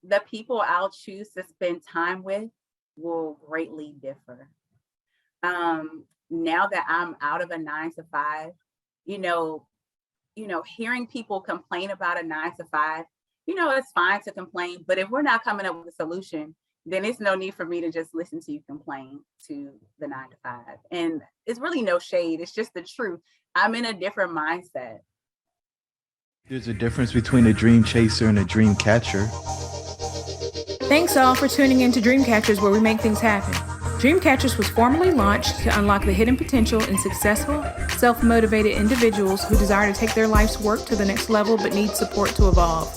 the people I'll choose to spend time with will greatly differ. Now that I'm out of a 9 to 5, you know, hearing people complain about a 9 to 5, it's fine to complain, but if we're not coming up with a solution, then it's no need for me to just listen to you complain to the 9 to 5. And it's really no shade. It's just the truth. I'm in a different mindset. There's a difference between a dream chaser and a dream catcher. Thanks all for tuning in to Dreamcatchers, where we make things happen. Dreamcatchers was formally launched to unlock the hidden potential in successful, self-motivated individuals who desire to take their life's work to the next level but need support to evolve.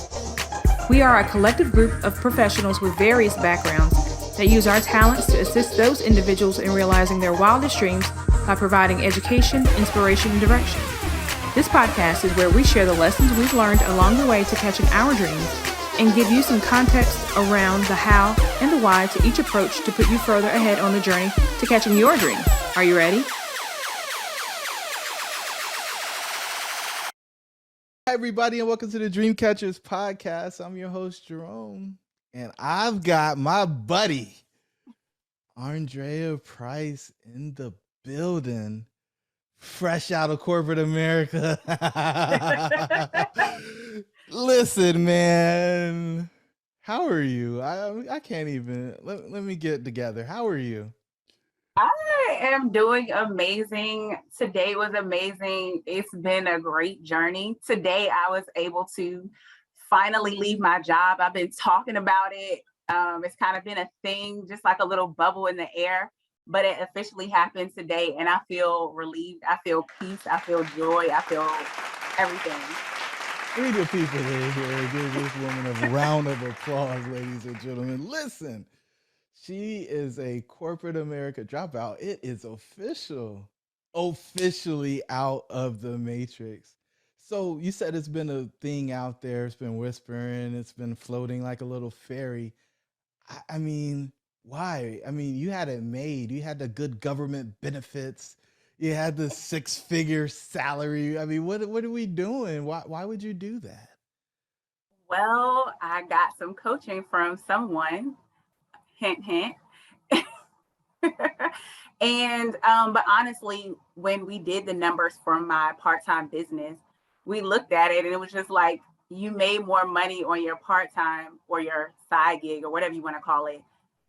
We are a collective group of professionals with various backgrounds that use our talents to assist those individuals in realizing their wildest dreams by providing education, inspiration, and direction. This podcast is where we share the lessons we've learned along the way to catching our dreams and give you some context around the how and the why to each approach to put you further ahead on the journey to catching your dream. Are you ready? Hi, everybody, and welcome to the Dreamcatchers podcast. I'm your host, Jerome, and I've got my buddy, Arndreya Price, in the building, fresh out of corporate America. Listen, man, how are you? I can't even, let me get together. How are you? I am doing amazing. Today was amazing. It's been a great journey. Today, I was able to finally leave my job. I've been talking about it. It's kind of been a thing, just like a little bubble in the air, but it officially happened today. And I feel relieved. I feel peace. I feel joy. I feel everything. Read the people in here. Give this woman a round of applause, ladies and gentlemen. Listen. She is a corporate America dropout. It is officially out of the matrix. So you said it's been a thing out there. It's been whispering. It's been floating like a little fairy. I mean, why? I mean, you had it made. You had the good government benefits. You had the 6-figure salary. I mean, what are we doing? Why would you do that? Well, I got some coaching from someone. Hint, hint. And but honestly, when we did the numbers for my part-time business, we looked at it and it was just like, you made more money on your part-time or your side gig or whatever you want to call it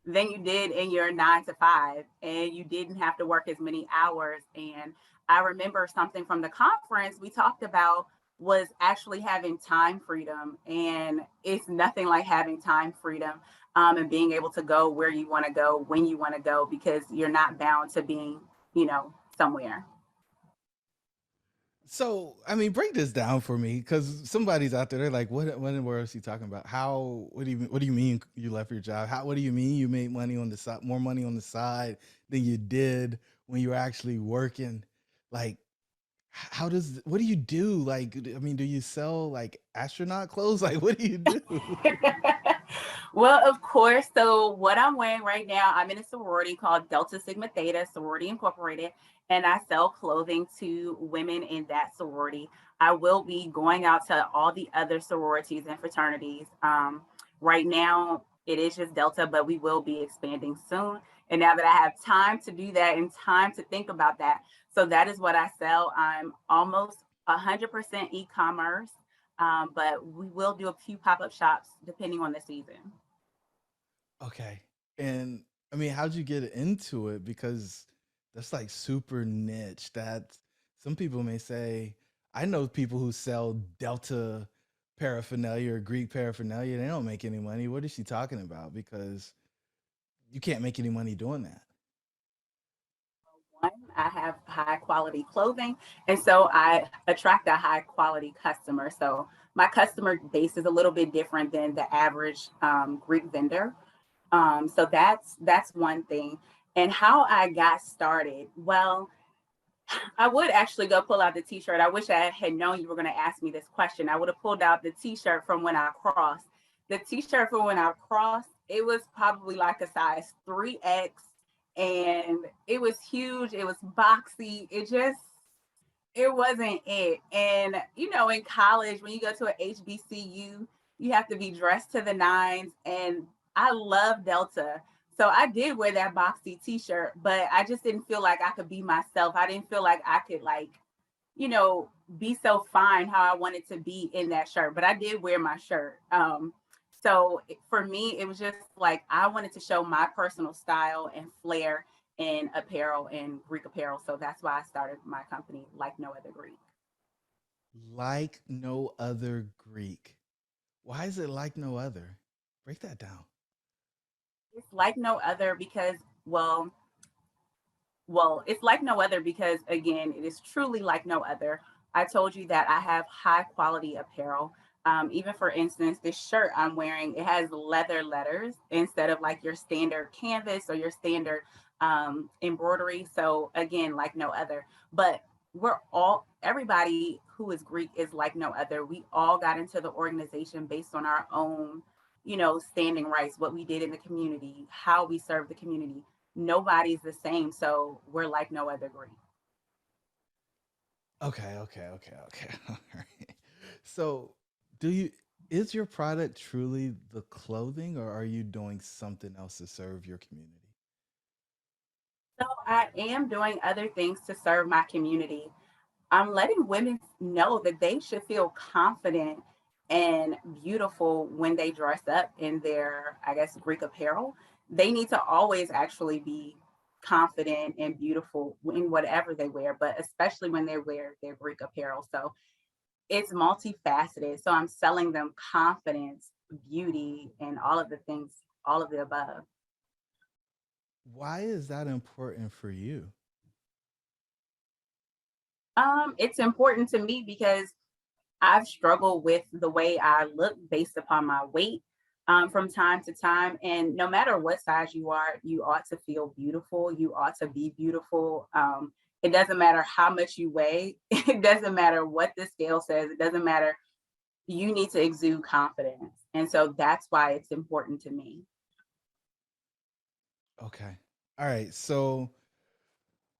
than you did in your 9 to 5, and you didn't have to work as many hours. And I remember something from the conference we talked about was actually having time freedom, and it's nothing like having time freedom. And being able to go where you want to go, when you want to go, because you're not bound to being, somewhere. So, I mean, break this down for me, because somebody's out there. They're like, "What in the world is he talking about? How? What do you mean you left your job? How? What do you mean you made money on the side, more money on the side than you did when you were actually working? Like, what do you do? Like, I mean, do you sell like astronaut clothes? Like, what do you do?" Well, of course. So what I'm wearing right now, I'm in a sorority called Delta Sigma Theta Sorority Incorporated, and I sell clothing to women in that sorority. I will be going out to all the other sororities and fraternities. Right now, it is just Delta, but we will be expanding soon. And now that I have time to do that and time to think about that, so that is what I sell. I'm almost 100% e-commerce. But we will do a few pop-up shops depending on the season. Okay. And I mean, how'd you get into it? Because that's like super niche. That some people may say, I know people who sell Delta paraphernalia or Greek paraphernalia. They don't make any money. What is she talking about? Because you can't make any money doing that. One, I have high quality clothing, and so I attract a high quality customer. So my customer base is a little bit different than the average Greek vendor. So that's one thing. And how I got started, well, I would actually go pull out the t-shirt. I wish I had known you were going to ask me this question. I would have pulled out the t-shirt from when I crossed. The t-shirt from when I crossed, it was probably like a size 3X, and it was huge. It was boxy. It wasn't it. And, in college, when you go to a HBCU, You have to be dressed to the nines. And I love Delta. So I did wear that boxy t-shirt, but I just didn't feel like I could be myself. I didn't feel like I could you know, be so fine how I wanted to be in that shirt. But I did wear my shirt. For me, it was just like I wanted to show my personal style and flair in apparel and Greek apparel. So that's why I started my company, Like No Other Greek. Like no other Greek. Why is it like no other? Break that down. It's like no other because, well, it's like no other because, again, it is truly like no other. I told you that I have high quality apparel. Even for instance, this shirt I'm wearing, it has leather letters instead of like your standard canvas or your standard embroidery. So again, like no other. But everybody who is Greek is like no other. We all got into the organization based on our own, standing rights, what we did in the community, how we serve the community. Nobody's the same. So we're like no other Greek. Okay. All right. So, do you is your product truly the clothing, or are you doing something else to serve your community? So I am doing other things to serve my community. I'm letting women know that they should feel confident and beautiful when they dress up in their, I guess, Greek apparel. They need to always actually be confident and beautiful in whatever they wear, but especially when they wear their Greek apparel. So it's multifaceted. So I'm selling them confidence, beauty, and all of the things, all of the above. Why is that important for you? It's important to me because I've struggled with the way I look based upon my weight from time to time. And no matter what size you are, you ought to feel beautiful. You ought to be beautiful. It doesn't matter how much you weigh, it doesn't matter what the scale says, it doesn't matter. You need to exude confidence. And so that's why it's important to me. Okay. All right. So,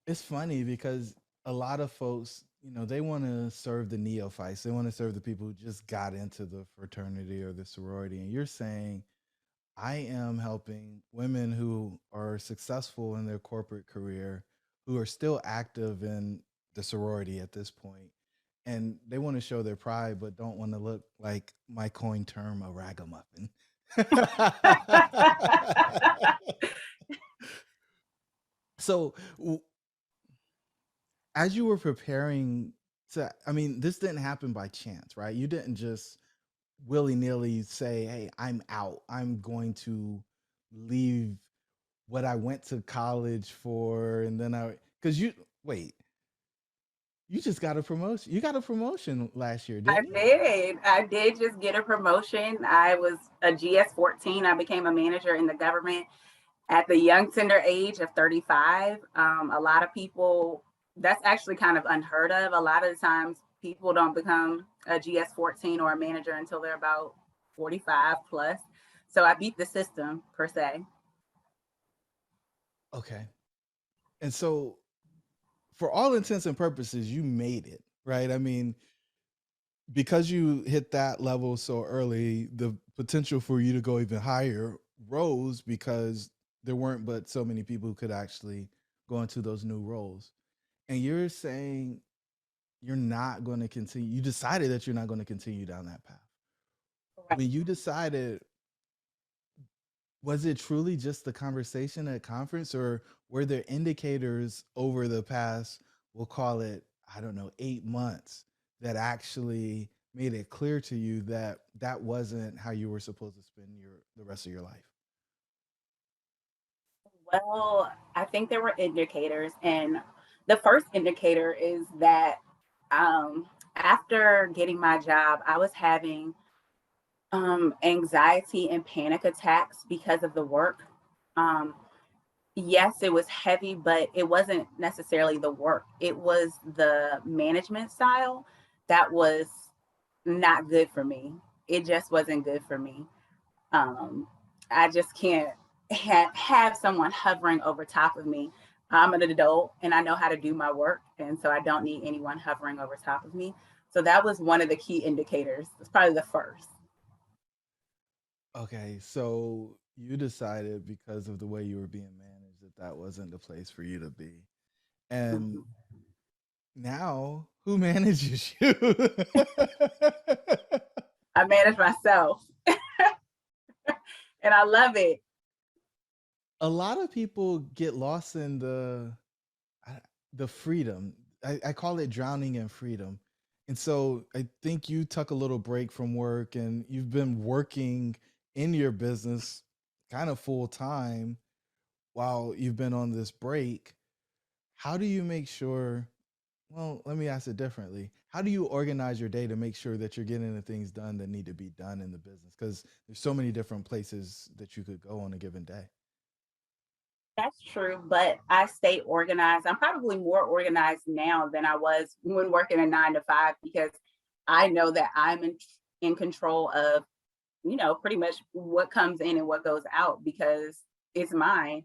it's funny because a lot of folks, they want to serve the neophytes. They want to serve the people who just got into the fraternity or the sorority. And you're saying, I am helping women who are successful in their corporate career, who are still active in the sorority at this point, and they want to show their pride, but don't want to look like my coin term, a ragamuffin. So, as you were preparing I mean, this didn't happen by chance, right? You didn't just willy nilly say, hey, I'm out. I'm going to leave what I went to college for. And then because wait, you just got a promotion. You got a promotion last year, I didn't you? did. I did just get a promotion. I was a GS 14. I became a manager in the government at the young tender age of 35. A lot of people, that's actually kind of unheard of. A lot of the times people don't become a GS 14 or a manager until they're about 45 plus. So I beat the system per se. Okay. And so, for all intents and purposes, you made it, right? I mean, because you hit that level so early, the potential for you to go even higher rose because there weren't but so many people who could actually go into those new roles. And you're saying you're not going to continue, you decided that you're not going to continue down that path. Correct. When you decided, was it truly just the conversation at conference, or were there indicators over the past, we'll call it, I don't know, 8 months, that actually made it clear to you that that wasn't how you were supposed to spend the rest of your life? Well, I think there were indicators, and the first indicator is that after getting my job, I was having anxiety and panic attacks because of the work. Um, yes, it was heavy, but it wasn't necessarily the work. It was the management style that was not good for me. It just wasn't good for me. Um, I just can't have someone hovering over top of me. I'm an adult and I know how to do my work. And so I don't need anyone hovering over top of me. So that was one of the key indicators. It's probably the first. Okay, so you decided because of the way you were being managed that that wasn't the place for you to be. And Mhm. now, who manages you? I manage myself and I love it. A lot of people get lost in I- the freedom. I call it drowning in freedom. And so I think you took a little break from work and you've been working in your business kind of full time while you've been on this break. How do you make sure? Well, let me ask it differently. How do you organize your day to make sure that you're getting the things done that need to be done in the business? Because there's so many different places that you could go on a given day. That's true, but I stay organized. I'm probably more organized now than I was when working a 9 to 5 because I know that I'm in control of, pretty much what comes in and what goes out because it's mine.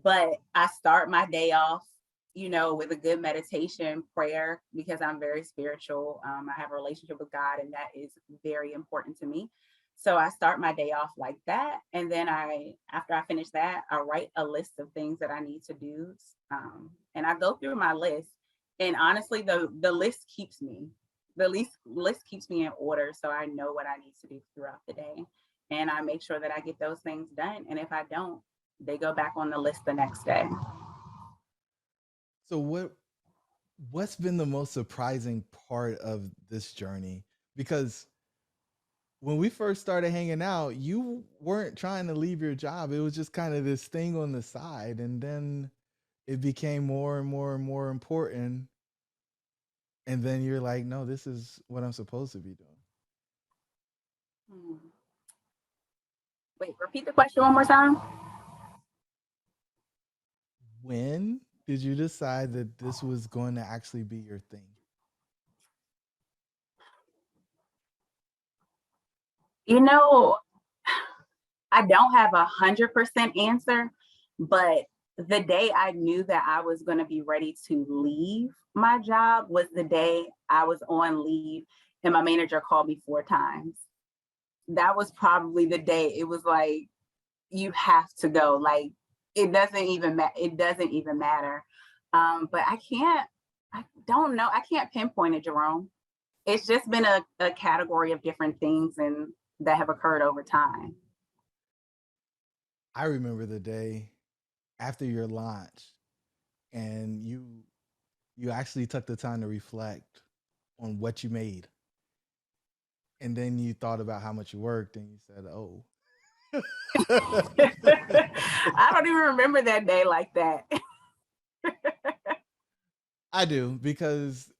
But I start my day off, with a good meditation prayer because I'm very spiritual. I have a relationship with God, and that is very important to me. So I start my day off like that, and then after I finish that, I write a list of things that I need to do, and I go through my list. And honestly, the list keeps me. The list keeps me in order, so I know what I need to do throughout the day, and I make sure that I get those things done. And if I don't, they go back on the list the next day. So what's been the most surprising part of this journey? Because when we first started hanging out, you weren't trying to leave your job. It was just kind of this thing on the side. And then it became more and more and more important. And then you're like, no, this is what I'm supposed to be doing. Hmm. Wait, repeat the question one more time. When did you decide that this was going to actually be your thing? You know, I don't have 100% answer, but the day I knew that I was going to be ready to leave my job was the day I was on leave and my manager called me 4 times. That was probably the day it was like, you have to go. Like, it doesn't even matter. But I don't know. I can't pinpoint it, Jerome. It's just been a category of different things and that have occurred over time. I remember the day after your launch and you actually took the time to reflect on what you made. And then you thought about how much you worked and you said, "Oh." I don't even remember that day like that. I do because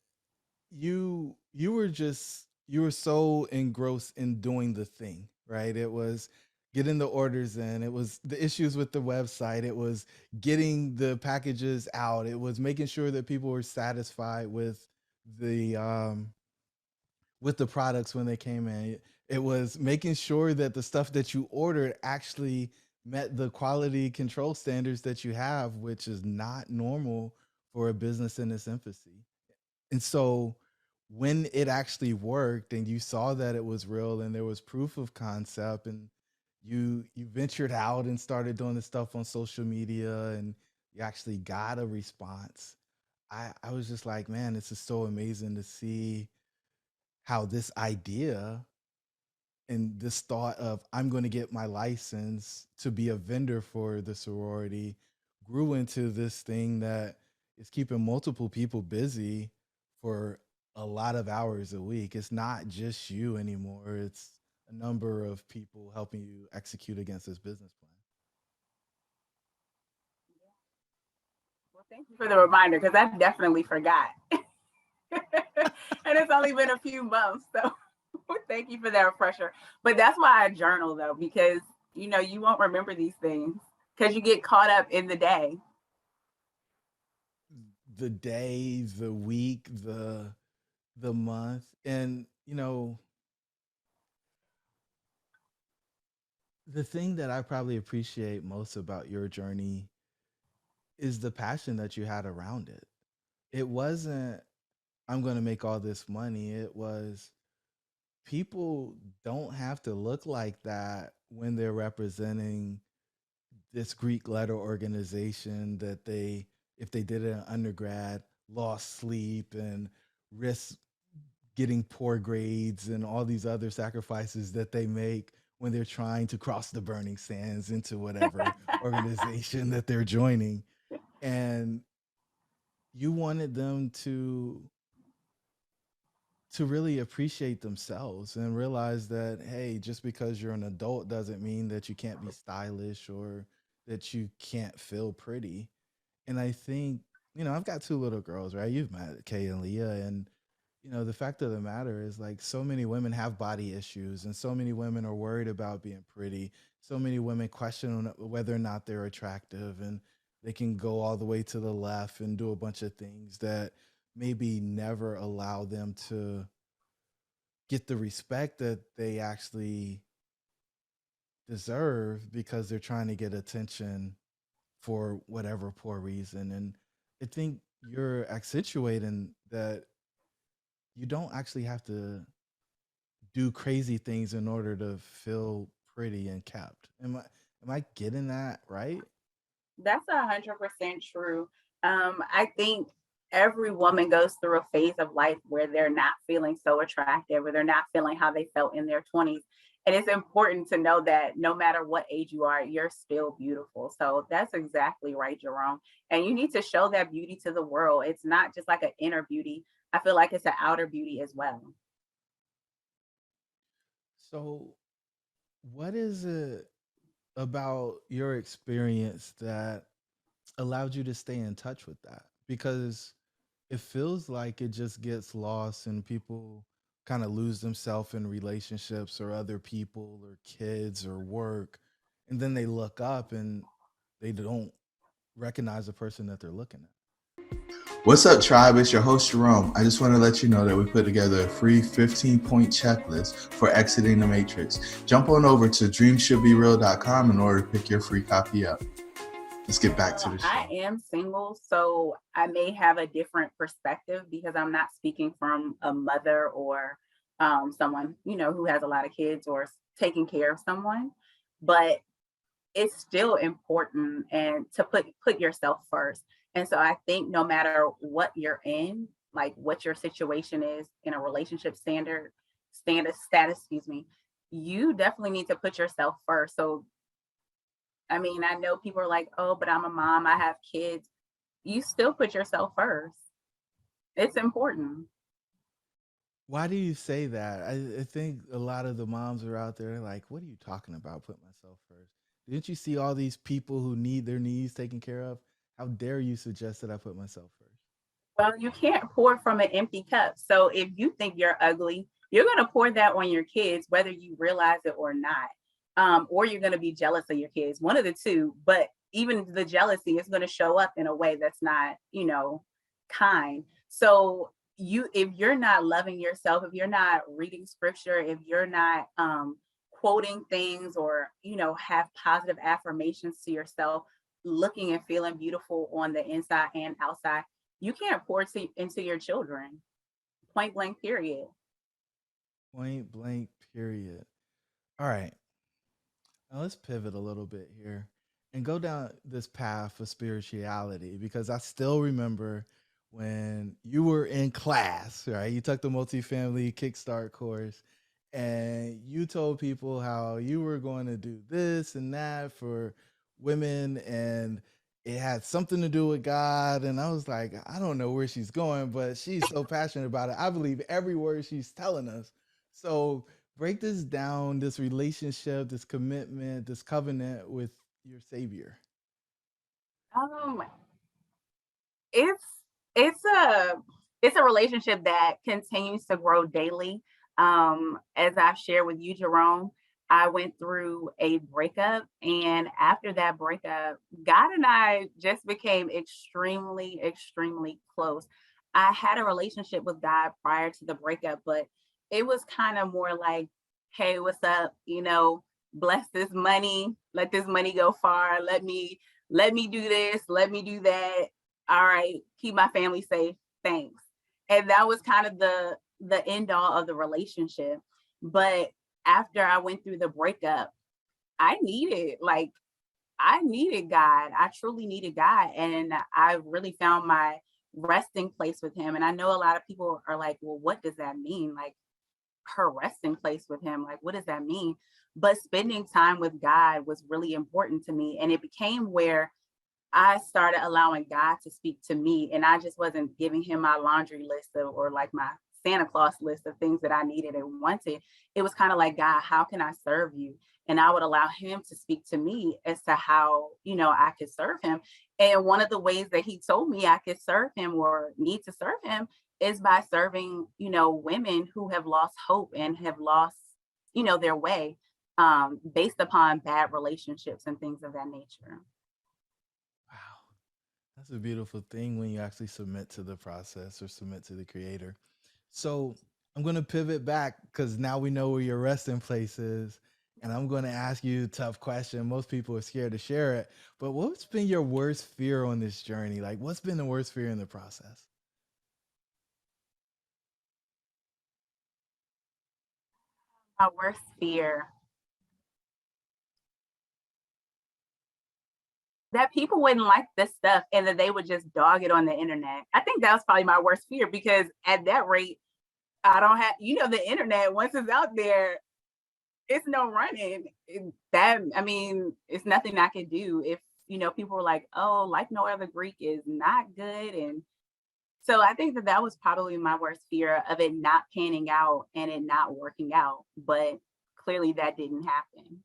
you were so engrossed in doing the thing, right? It was getting the orders in, it was the issues with the website, it was getting the packages out, it was making sure that people were satisfied the with the products when they came in. It was making sure that the stuff that you ordered actually met the quality control standards that you have, which is not normal for a business in its infancy. And so when it actually worked and you saw that it was real and there was proof of concept and you ventured out and started doing this stuff on social media and you actually got a response. I was just like, man, this is so amazing to see how this idea and this thought of I'm going to get my license to be a vendor for the sorority grew into this thing that is keeping multiple people busy for a lot of hours a week. It's not just you anymore. It's a number of people helping you execute against this business plan. Well, thank you for the reminder because I definitely forgot. And it's only been a few months. So thank you for that refresher. But that's why I journal though, because you won't remember these things because you get caught up in the day. The day, the week, the month, and the thing that I probably appreciate most about your journey is the passion that you had around it. It wasn't, I'm going to make all this money. It was, people don't have to look like that when they're representing this Greek letter organization that they, if they did it in undergrad, lost sleep and risk getting poor grades and all these other sacrifices that they make when they're trying to cross the burning sands into whatever organization that they're joining. And you wanted them to really appreciate themselves and realize that, hey, just because you're an adult doesn't mean that you can't be stylish or that you can't feel pretty. And I think, I've got two little girls, right? You've met Kay and Leah. And, the fact of the matter is, like, so many women have body issues and so many women are worried about being pretty. So many women question whether or not they're attractive, and they can go all the way to the left and do a bunch of things that maybe never allow them to get the respect that they actually deserve because they're trying to get attention for whatever poor reason. And I think you're accentuating that you don't actually have to do crazy things in order to feel pretty and kept. Am I getting that right? That's 100% true. I think every woman goes through a phase of life where they're not feeling so attractive, or they're not feeling how they felt in their 20s. And it's important to know that no matter what age you are, you're still beautiful. So that's exactly right, Jerome. And you need to show that beauty to the world. It's not just like an inner beauty. I feel like it's an outer beauty as well. So, what is it about your experience that allowed you to stay in touch with that? Because it feels like it just gets lost and people kind of lose themselves in relationships or other people or kids or work. And then they look up and they don't recognize the person that they're looking at. What's up, tribe? It's your host, Jerome. I just want to let you know that we put together a free 15-point checklist for exiting the matrix. Jump on over to dreamshouldbereal.com in order to pick your free copy up. Let's get back to the show. I am single, so I may have a different perspective because I'm not speaking from a mother or someone, who has a lot of kids or taking care of someone. But it's still important and to put yourself first. And so I think no matter what you're in, like what your situation is in a relationship status, you definitely need to put yourself first. So, I mean, I know people are like, oh, but I'm a mom, I have kids. You still put yourself first. It's important. Why do you say that? I think a lot of the moms are out there like, what are you talking about? Put myself first. Didn't you see all these people who need their needs taken care of? How dare you suggest that I put myself first? Well, you can't pour from an empty cup. So if you think you're ugly, you're going to pour that on your kids, whether you realize it or not. Or you're going to be jealous of your kids, one of the two. But even the jealousy is going to show up in a way that's not, kind. So if you're not loving yourself, if you're not reading scripture, if you're not quoting things or, have positive affirmations to yourself, looking and feeling beautiful on the inside and outside, you can't pour into your children. Point blank, period. Point blank, period. All right. Now let's pivot a little bit here and go down this path of spirituality, because I still remember when you were in class, right? You took the multifamily kickstart course and you told people how you were going to do this and that for women, and it had something to do with God. And I was like, I don't know where she's going, but she's so passionate about it. I believe every word she's telling us. So break this down, this relationship, this commitment, this covenant with your Savior. It's it's a it's a relationship that continues to grow daily. As I've shared with you, Jerome, I went through a breakup, and after that breakup, God and I just became extremely, extremely close. I had a relationship with God prior to the breakup, but it was kind of more like, hey, what's up? Bless this money, let this money go far. Let me do this, let me do that. All right, keep my family safe. Thanks. And that was kind of the end all of the relationship. But after I went through the breakup, I needed God. I truly needed God. And I really found my resting place with him. And I know a lot of people are like, well, what does that mean? Like, her resting place with him. Like, what does that mean? But spending time with God was really important to me. And it became where I started allowing God to speak to me. And I just wasn't giving him my laundry list or like my Santa Claus list of things that I needed and wanted. It was kind of like, God, how can I serve you? And I would allow him to speak to me as to how, I could serve him. And one of the ways that he told me I could serve him or need to serve him is by serving, women who have lost hope and have lost, their way, based upon bad relationships and things of that nature. Wow. That's a beautiful thing when you actually submit to the process or submit to the creator. So I'm going to pivot back because now we know where your resting place is. And I'm going to ask you a tough question. Most people are scared to share it. But what's been your worst fear on this journey? Like, what's been the worst fear in the process? My worst fear, that people wouldn't like this stuff and that they would just dog it on the internet. I think that was probably my worst fear, because at that rate, I don't have, the internet, once it's out there, it's no running. It's nothing I could do if, people were like, oh, like no other Greek is not good. And so I think that was probably my worst fear, of it not panning out and it not working out. But clearly that didn't happen.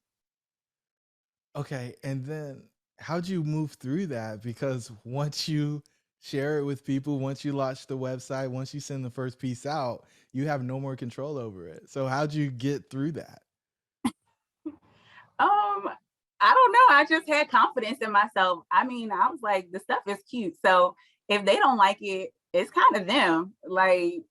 Okay. And then how'd you move through that? Because once you share it with people, once you launch the website, once you send the first piece out, you have no more control over it. So how'd you get through that? I don't know. I just had confidence in myself. I mean, I was like, the stuff is cute. So if they don't like it, it's kind of them. Like,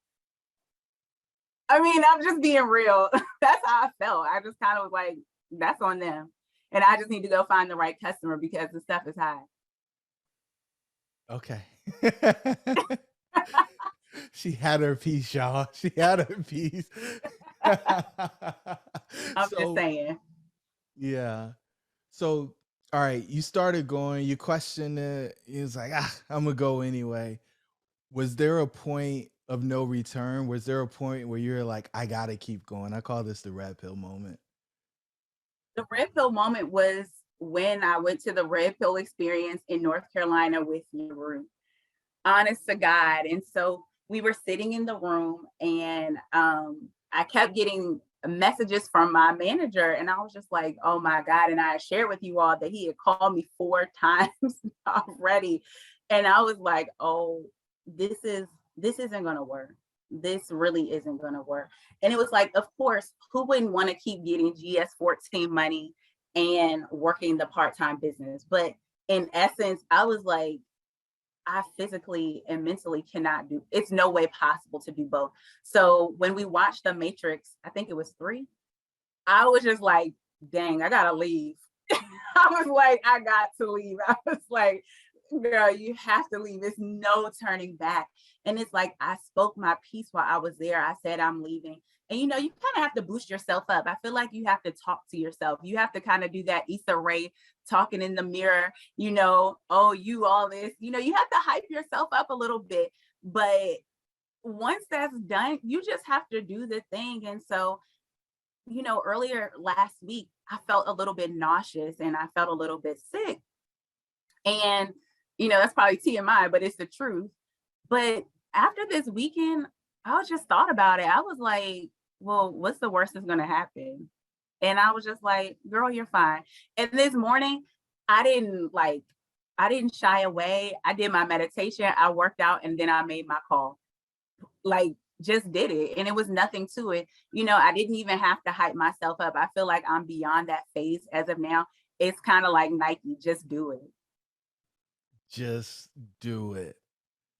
I'm just being real. That's how I felt. I just kind of was like, that's on them. And I just need to go find the right customer because the stuff is high. Okay. She had her piece, y'all. She had her piece. I'm just saying. Yeah. So, all right, you started going, you questioned it. It was like, I'm going to go anyway. Was there a point of no return? Was there a point where you're like, I got to keep going? I call this the red pill moment. The red pill moment was when I went to the red pill experience in North Carolina with you, honest to God. And so we were sitting in the room, and I kept getting messages from my manager, and I was just like, oh my God. And I shared with you all that he had called me 4 times already. And I was like, oh, this isn't going to work. This really isn't going to work. And it was like, of course, who wouldn't want to keep getting GS-14 money and working the part-time business? But in essence, I was like, I physically and mentally cannot do, it's no way possible to do both. So when we watched The Matrix, I think it was 3, I was just like, dang, I gotta leave. I was like, I got to leave. I was like, girl, you have to leave. There's no turning back. And it's like, I spoke my piece while I was there. I said, I'm leaving. And you kind of have to boost yourself up. I feel like you have to talk to yourself. You have to kind of do that Issa Rae talking in the mirror, oh, you all this, you have to hype yourself up a little bit. But once that's done, you just have to do the thing. And so, earlier last week, I felt a little bit nauseous and I felt a little bit sick. And, that's probably TMI, but it's the truth. But after this weekend, I just thought about it. I was like, well, what's the worst that's going to happen? And I was just like, girl, you're fine. And this morning, I didn't shy away. I did my meditation, I worked out, and then I made my call. Like, just did it. And it was nothing to it. I didn't even have to hype myself up. I feel like I'm beyond that phase as of now. It's kind of like Nike, just do it. Just do it.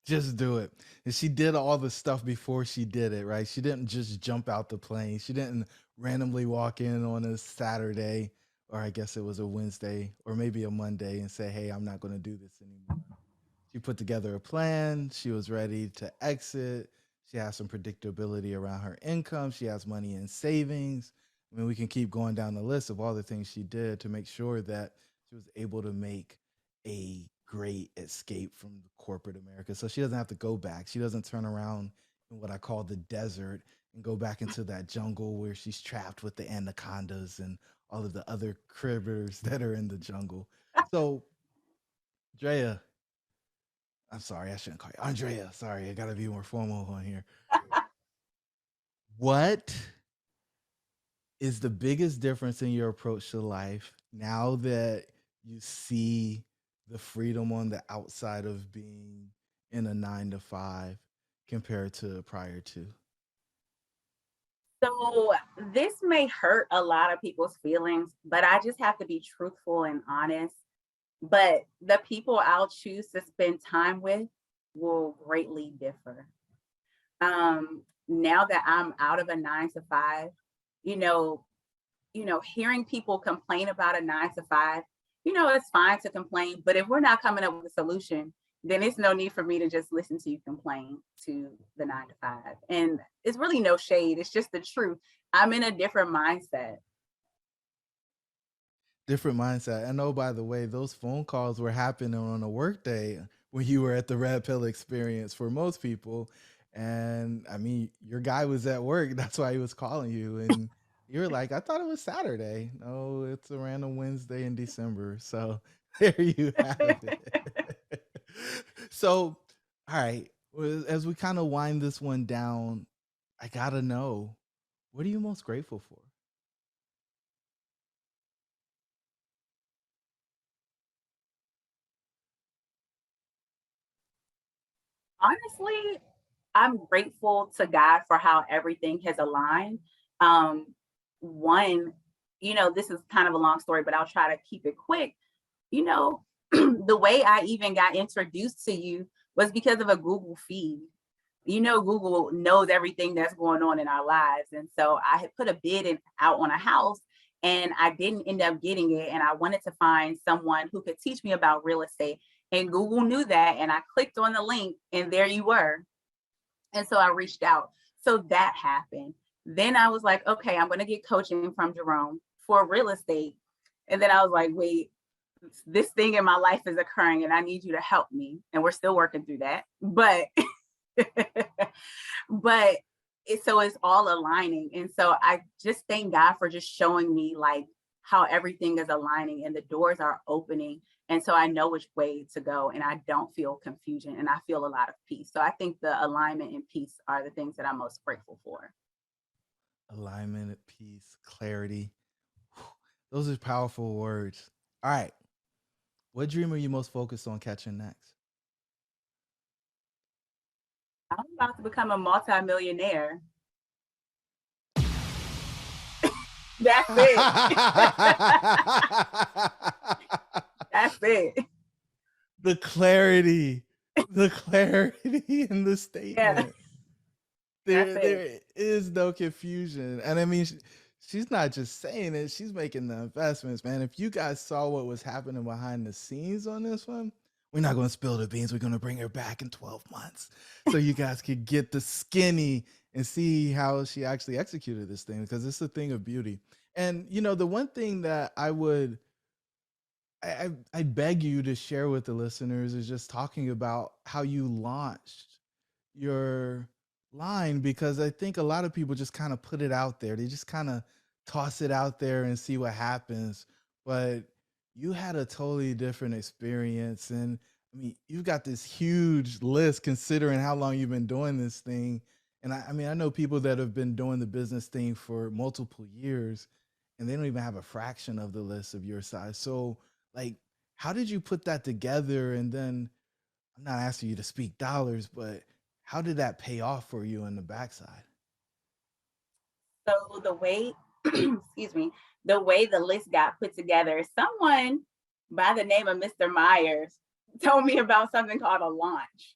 Just do it. And she did all the stuff before she did it, right? She didn't just jump out the plane. She didn't randomly walk in on a Saturday, or I guess it was a Wednesday or maybe a Monday, and say, hey, I'm not going to do this anymore. She put together a plan. She was ready to exit. She has some predictability around her income. She has money in savings. I mean, we can keep going down the list of all the things she did to make sure that she was able to make a great escape from the corporate America. So she doesn't have to go back. She doesn't turn around in what I call the desert and go back into that jungle where she's trapped with the anacondas and all of the other critters that are in the jungle. So, Drea, I'm sorry, I shouldn't call you Arndreya. Sorry, I gotta be more formal on here. What is the biggest difference in your approach to life now that you see the freedom on the outside of being in a 9 to 5 compared to prior to? So this may hurt a lot of people's feelings, but I just have to be truthful and honest. But the people I'll choose to spend time with will greatly differ. Now that I'm out of a 9 to 5, you know, hearing people complain about a 9 to 5, it's fine to complain, but if we're not coming up with a solution, then it's no need for me to just listen to you complain to the 9 to 5. And it's really no shade. It's just the truth. I'm in a different mindset. Different mindset. I know, by the way, those phone calls were happening on a work day when you were at the Red Pill experience for most people. And I mean, your guy was at work. That's why he was calling you. And you were like, I thought it was Saturday. No, it's a random Wednesday in December. So there you have it. So, all right. As we kind of wind this one down, I got to know, what are you most grateful for? Honestly, I'm grateful to God for how everything has aligned. Um, one, this is kind of a long story, but I'll try to keep it quick. You know, the way I even got introduced to you was because of a Google feed. Google knows everything that's going on in our lives. And so I had put a out on a house and I didn't end up getting it. And I wanted to find someone who could teach me about real estate. And Google knew that. And I clicked on the link and there you were. And so I reached out. So that happened. Then I was like, okay, I'm going to get coaching from Jerome for real estate. And then I was like, wait, this thing in my life is occurring and I need you to help me. And we're still working through that. But but it's all aligning. And so I just thank God for just showing me like how everything is aligning and the doors are opening. And so I know which way to go and I don't feel confusion and I feel a lot of peace. So I think the alignment and peace are the things that I'm most grateful for. Alignment, peace, clarity. Those are powerful words. All right. What dream are you most focused on catching next? I'm about to become a multimillionaire. That's it. That's it. The clarity in the statement. Yeah. There is no confusion. And I mean, she's not just saying it, she's making the investments, man. If you guys saw what was happening behind the scenes on this one, we're not going to spill the beans. We're going to bring her back in 12 months so you guys could get the skinny and see how she actually executed this thing, because it's a thing of beauty. And, the one thing that I beg you to share with the listeners is just talking about how you launched your line, because I think a lot of people just kind of put it out there. They just kind of toss it out there and see what happens. But you had a totally different experience. And I mean, you've got this huge list considering how long you've been doing this thing. And I know people that have been doing the business thing for multiple years and they don't even have a fraction of the list of your size. So like, how did you put that together? And then I'm not asking you to speak dollars, but how did that pay off for you on the backside? So the way, excuse me, the way the list got put together, someone by the name of Mr. Myers told me about something called a launch.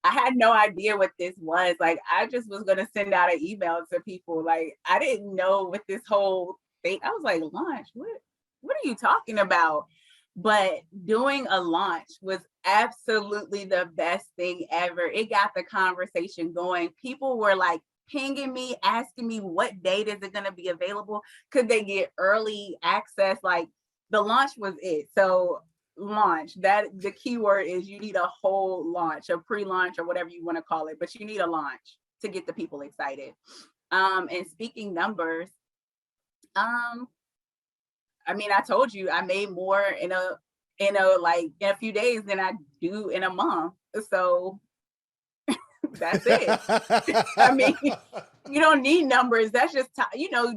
I had no idea what this was. Like, I just was going to send out an email to people. Like, I didn't know what this whole thing, I was like, launch, what are you talking about? But doing a launch was absolutely the best thing ever. It got the conversation going. People were like pinging me, asking me what date is it going to be available? Could they get early access? Like the launch was it. So launch, that the keyword is you need a whole launch, a pre-launch or whatever you want to call it, but you need a launch to get the people excited. And speaking numbers, I mean, I told you I made more in a few days than I do in a month. So that's it. I mean, you don't need numbers. That's just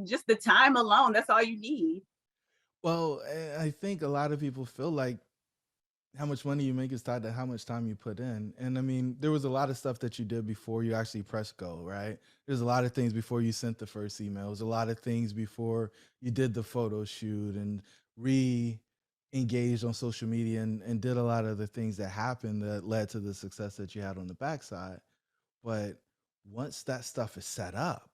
just the time alone. That's all you need. Well, I think a lot of people feel like how much money you make is tied to how much time you put in. And I mean, there was a lot of stuff that you did before you actually pressed go, right? There's a lot of things before you sent the first email. There's a lot of things before you did the photo shoot and re-engaged on social media and did a lot of the things that happened that led to the success that you had on the backside. But once that stuff is set up,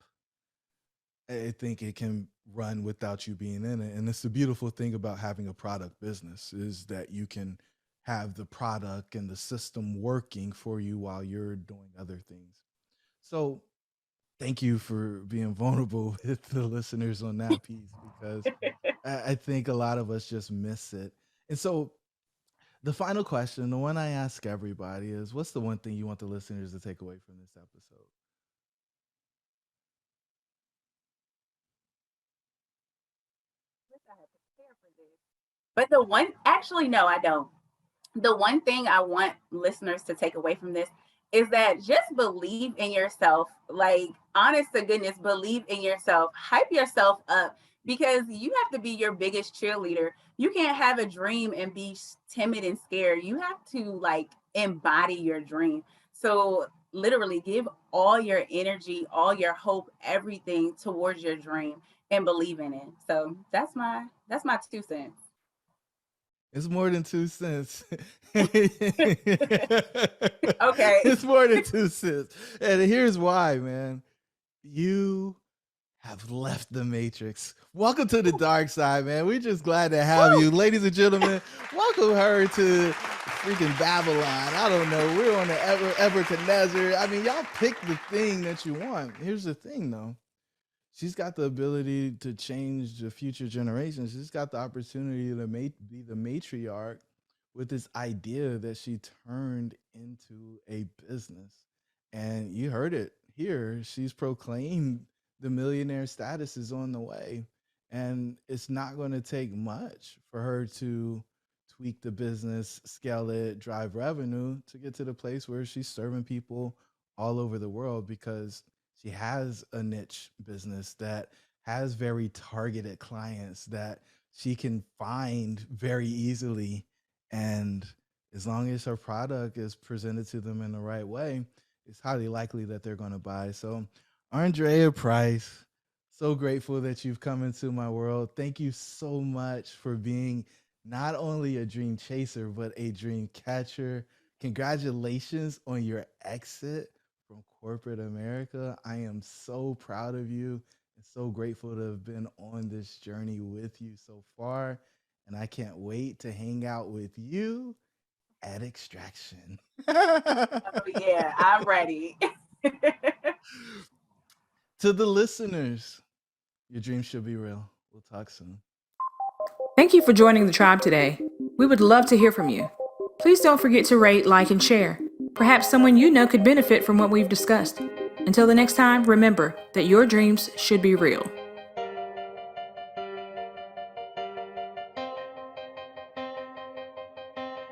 I think it can run without you being in it. And it's the beautiful thing about having a product business is that you can have the product and the system working for you while you're doing other things. So thank you for being vulnerable with the listeners on that piece, because I think a lot of us just miss it. And so the final question, the one I ask everybody is, what's the one thing you want the listeners to take away from this episode? But no, I don't. The one thing I want listeners to take away from this is that just believe in yourself. Like, honest to goodness, believe in yourself. Hype yourself up, because you have to be your biggest cheerleader. You can't have a dream and be timid and scared. You have to embody your dream. So literally give all your energy, all your hope, everything towards your dream and believe in it. So that's my 2 cents. It's more than 2 cents. Okay. It's more than 2 cents. And here's why, man. You have left the matrix. Welcome to the dark side, man. We're just glad to have you. Ladies and gentlemen, welcome her to freaking Babylon. I don't know. We're on the Nebuchadnezzar. I mean, y'all pick the thing that you want. Here's the thing, though. She's got the ability to change the future generations. She's got the opportunity to be the matriarch with this idea that she turned into a business. And you heard it here. She's proclaimed the millionaire status is on the way. And it's not going to take much for her to tweak the business, scale it, drive revenue to get to the place where she's serving people all over the world, because she has a niche business that has very targeted clients that she can find very easily. And as long as her product is presented to them in the right way, it's highly likely that they're going to buy. So Arndreya Price, so grateful that you've come into my world. Thank you so much for being not only a dream chaser, but a dream catcher. Congratulations on your exit from corporate America. I am so proud of you and so grateful to have been on this journey with you so far. And I can't wait to hang out with you at Extraction. Oh, yeah, I'm ready. To the listeners, your dreams should be real. We'll talk soon. Thank you for joining the tribe today. We would love to hear from you. Please don't forget to rate, like, and share. Perhaps someone you know could benefit from what we've discussed. Until the next time, remember that your dreams should be real.